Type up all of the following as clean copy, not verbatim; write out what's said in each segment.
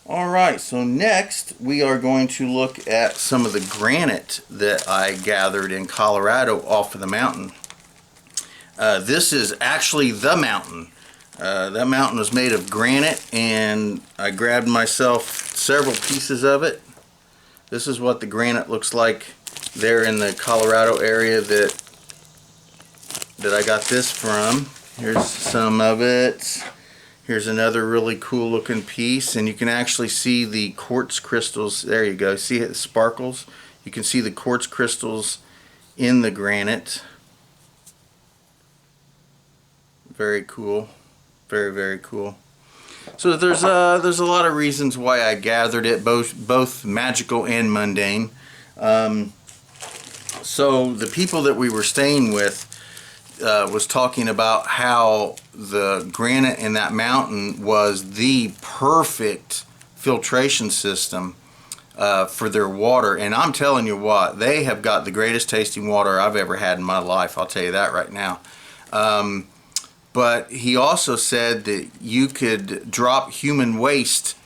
Alright, so next we are going to look at some of the granite that I gathered in Colorado off of the mountain. This is actually the mountain. That mountain was made of granite, and I grabbed myself several pieces of it. This is what the granite looks like there in the Colorado area that I got this from. Here's some of it. Here's another really cool looking piece, and you can actually see the quartz crystals. There you go. See it sparkles? You can see the quartz crystals in the granite. Very cool. Very, very cool. So there's a lot of reasons why I gathered it, both magical and mundane. So the people that we were staying with was talking about how the granite in that mountain was the perfect filtration system for their water, and I'm telling you what, they have got the greatest tasting water I've ever had in my life. I'll tell you that right now. But he also said that you could drop human waste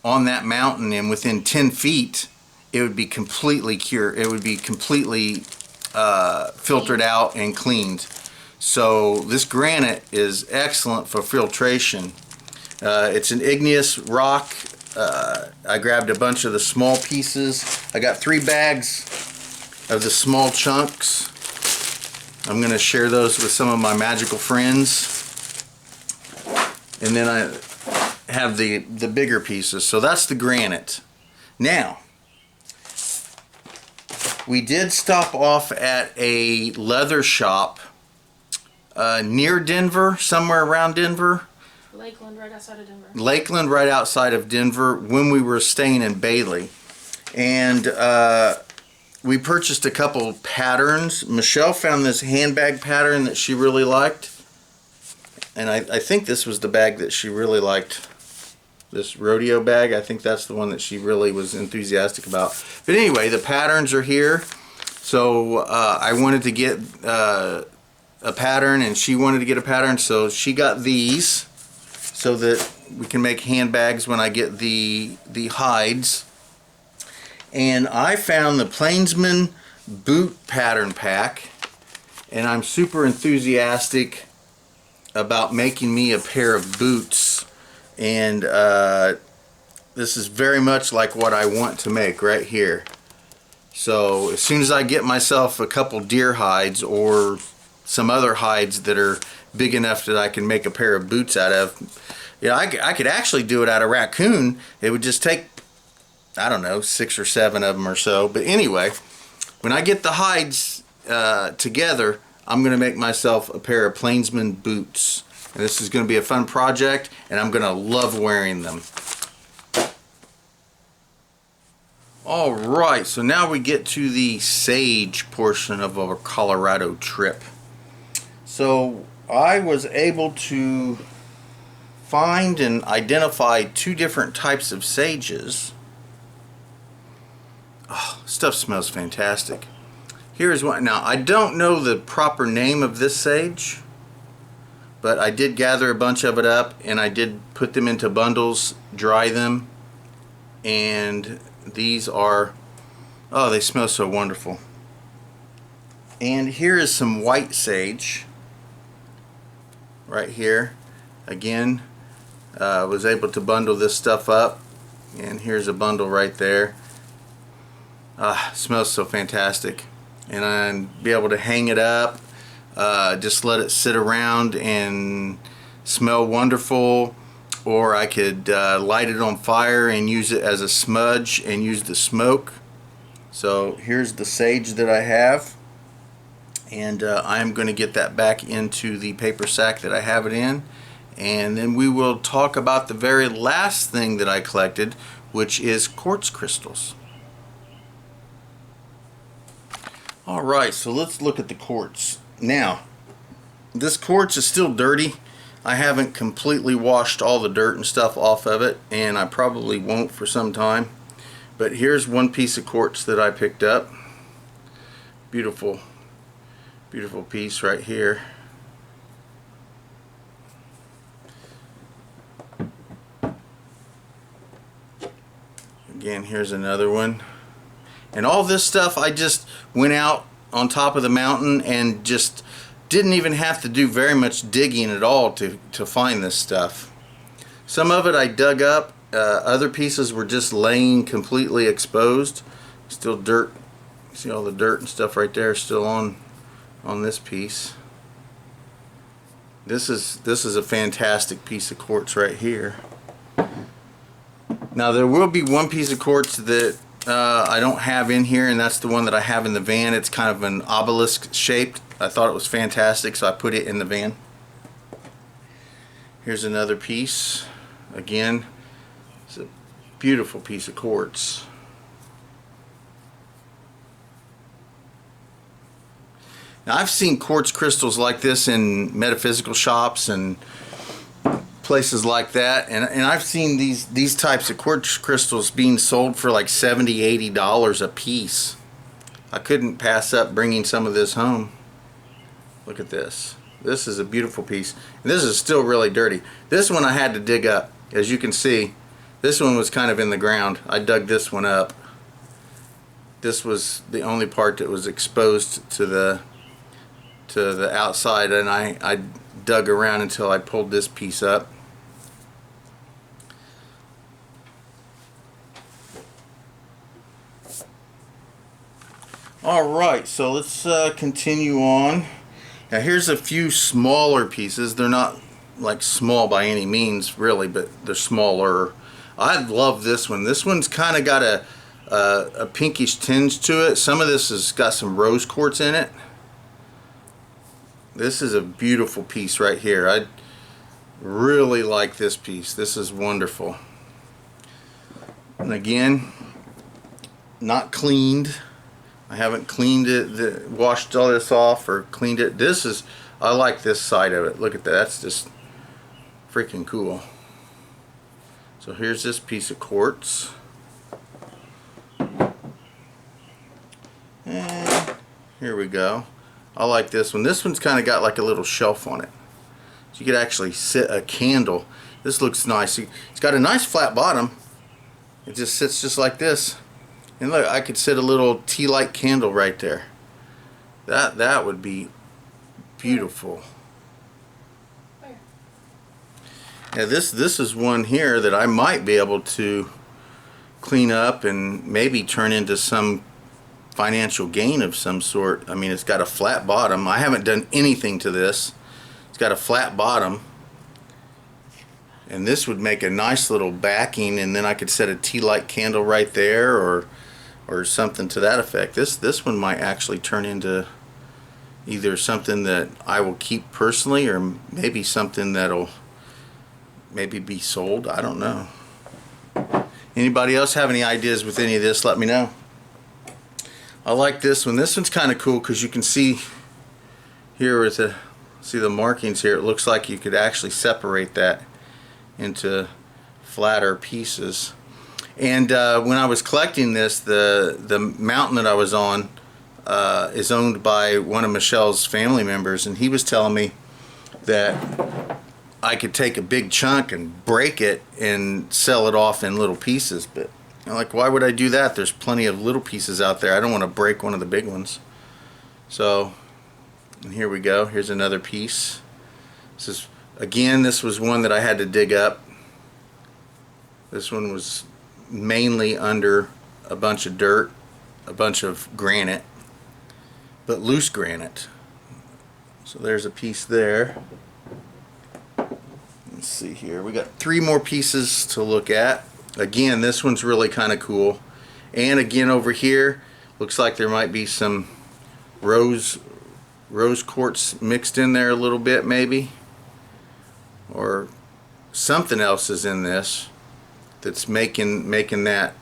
on that mountain, and within 10 feet it would be completely cured. It would be completely filtered out and cleaned. So this granite is excellent for filtration. It's an igneous rock. I grabbed a bunch of the small pieces. I got 3 bags of the small chunks. I'm going to share those with some of my magical friends. And then I have the bigger pieces. So that's the granite. Now, we did stop off at a leather shop near Denver, somewhere around Denver. Lakeland, right outside of Denver. Lakeland, right outside of Denver, when we were staying in Bailey. And we purchased a couple patterns. Michelle found this handbag pattern that she really liked. And I think this was the bag that she really liked. This rodeo bag, I think that's the one that she really was enthusiastic about. But anyway, the patterns are here. So I wanted to get a pattern, and she wanted to get a pattern, so she got these so that we can make handbags when I get the hides. And I found the Plainsman boot pattern pack, and I'm super enthusiastic about making me a pair of boots. And this is very much like what I want to make right here. So as soon as I get myself a couple deer hides or some other hides that are big enough that I can make a pair of boots out of, yeah, I could actually do it out of raccoon. It would just take, I don't know, 6 or 7 of them or so. But anyway, when I get the hides together, I'm going to make myself a pair of Plainsman boots. And this is going to be a fun project, and I'm going to love wearing them. Alright, so now we get to the sage portion of our Colorado trip. So I was able to find and identify 2 different types of sages. Oh, stuff smells fantastic. Here's one. Now, I don't know the proper name of this sage, but I did gather a bunch of it up, and I did put them into bundles, dry them, and these are, oh, they smell so wonderful. And here is some white sage right here. Again, was able to bundle this stuff up, and here's a bundle right there. Smells so fantastic. And I'd be able to hang it up, just let it sit around and smell wonderful, or I could light it on fire and use it as a smudge and use the smoke. So here's the sage that I have, and I'm going to get that back into the paper sack that I have it in, and then we will talk about the very last thing that I collected, which is quartz crystals. Alright, so let's look at the quartz. Now, this quartz is still dirty. I haven't completely washed all the dirt and stuff off of it, and I probably won't for some time. But here's one piece of quartz that I picked up. Beautiful, beautiful piece right here. Again, here's another one. And all this stuff, I just went out on top of the mountain and just didn't even have to do very much digging at all to find this stuff. Some of it I dug up, other pieces were just laying completely exposed. Still dirt. See all the dirt and stuff right there still on this piece. This is a fantastic piece of quartz right here. Now there will be one piece of quartz that I don't have in here, and that's the one that I have in the van. It's kind of an obelisk shaped. I thought it was fantastic, so I put it in the van. Here's another piece. Again, it's a beautiful piece of quartz. Now I've seen quartz crystals like this in metaphysical shops and places like that, and I've seen these types of quartz crystals being sold for like $70–80 a piece. I couldn't pass up bringing some of this home. Look at this. This is a beautiful piece, and this is still really dirty. This one I had to dig up. As you can see, this one was kind of in the ground. I dug this one up. This was the only part that was exposed to the outside, and I dug around until I pulled this piece up. Alright, so let's continue on. Now here's a few smaller pieces. They're not like small by any means really, but they're smaller. I love this one. This one's kind of got a pinkish tinge to it. Some of this has got some rose quartz in it. This is a beautiful piece right here. I really like this piece. This is wonderful. And again, not cleaned. I haven't cleaned it, washed all this off or cleaned it. I like this side of it. Look at that. That's just freaking cool. So here's this piece of quartz. And here we go. I like this one. This one's kind of got like a little shelf on it. So you could actually sit a candle. This looks nice. It's got a nice flat bottom. It just sits just like this. And look, I could sit a little tea light candle right there. That would be beautiful. Yeah, this is one here that I might be able to clean up and maybe turn into some financial gain of some sort. I mean, it's got a flat bottom. I haven't done anything to this. It's got a flat bottom, and this would make a nice little backing, and then I could set a tea light candle right there or something to that effect. This one might actually turn into either something that I will keep personally, or maybe something that'll maybe be sold. I don't know. Anybody else have any ideas with any of this? Let me know. I like this one. This one's kind of cool because you can see here with the markings here. It looks like you could actually separate that into flatter pieces. And when I was collecting this, the mountain that I was on is owned by one of Michelle's family members, and he was telling me that I could take a big chunk and break it and sell it off in little pieces. But I'm like, why would I do that? There's plenty of little pieces out there. I don't want to break one of the big ones. So, and here we go. Here's another piece. This was one that I had to dig up. This one was mainly under a bunch of dirt, a bunch of granite, but loose granite. So there's a piece there. Let's see here. We got 3 more pieces to look at. Again, this one's really kind of cool. And again, over here, looks like there might be some rose quartz mixed in there a little bit, maybe. Or something else is in this that's making that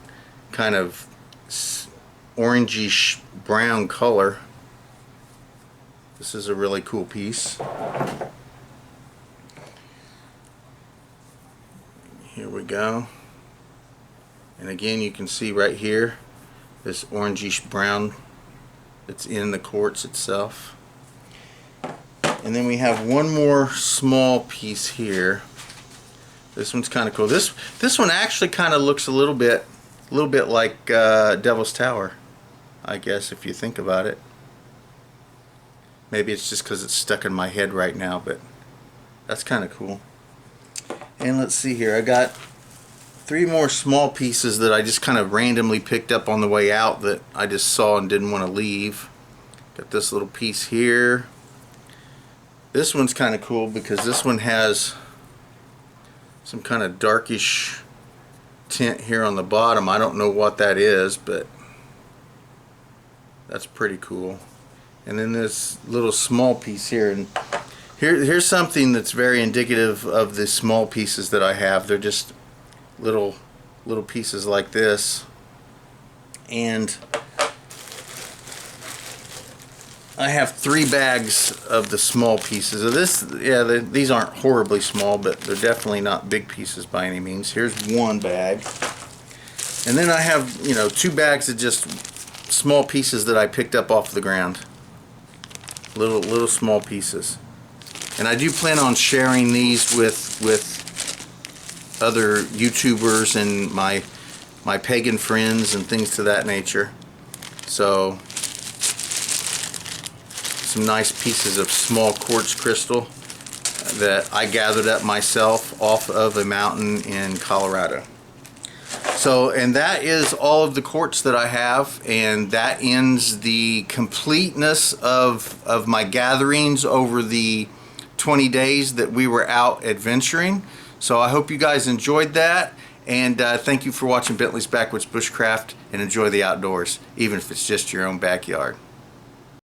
kind of orangish brown color. This is a really cool piece. Here we go. And again, you can see right here this orangish brown that's in the quartz itself. And then we have one more small piece here. This one's kind of cool. This one actually kind of looks a little bit A little bit like Devil's Tower, I guess, if you think about it. Maybe it's just because it's stuck in my head right now, but that's kind of cool. And let's see here, I got 3 more small pieces that I just kind of randomly picked up on the way out that I just saw and didn't want to leave. Got this little piece here. This one's kind of cool because this one has some kind of darkish tint here on the bottom. I don't know what that is, but that's pretty cool. And then this little small piece here, and here's something that's very indicative of the small pieces that I have. They're just little pieces like this, and I have 3 bags of the small pieces of this. Yeah, these aren't horribly small, but they're definitely not big pieces by any means. Here's 1 bag, and then I have, you know, 2 bags of just small pieces that I picked up off the ground. Little small pieces, and I do plan on sharing these with other YouTubers and my pagan friends and things to that nature. So some nice pieces of small quartz crystal that I gathered up myself off of a mountain in Colorado. So, and that is all of the quartz that I have, and that ends the completeness of my gatherings over the 20 days that we were out adventuring. So I hope you guys enjoyed that, and thank you for watching Bentley's Backwoods Bushcraft, and enjoy the outdoors, even if it's just your own backyard.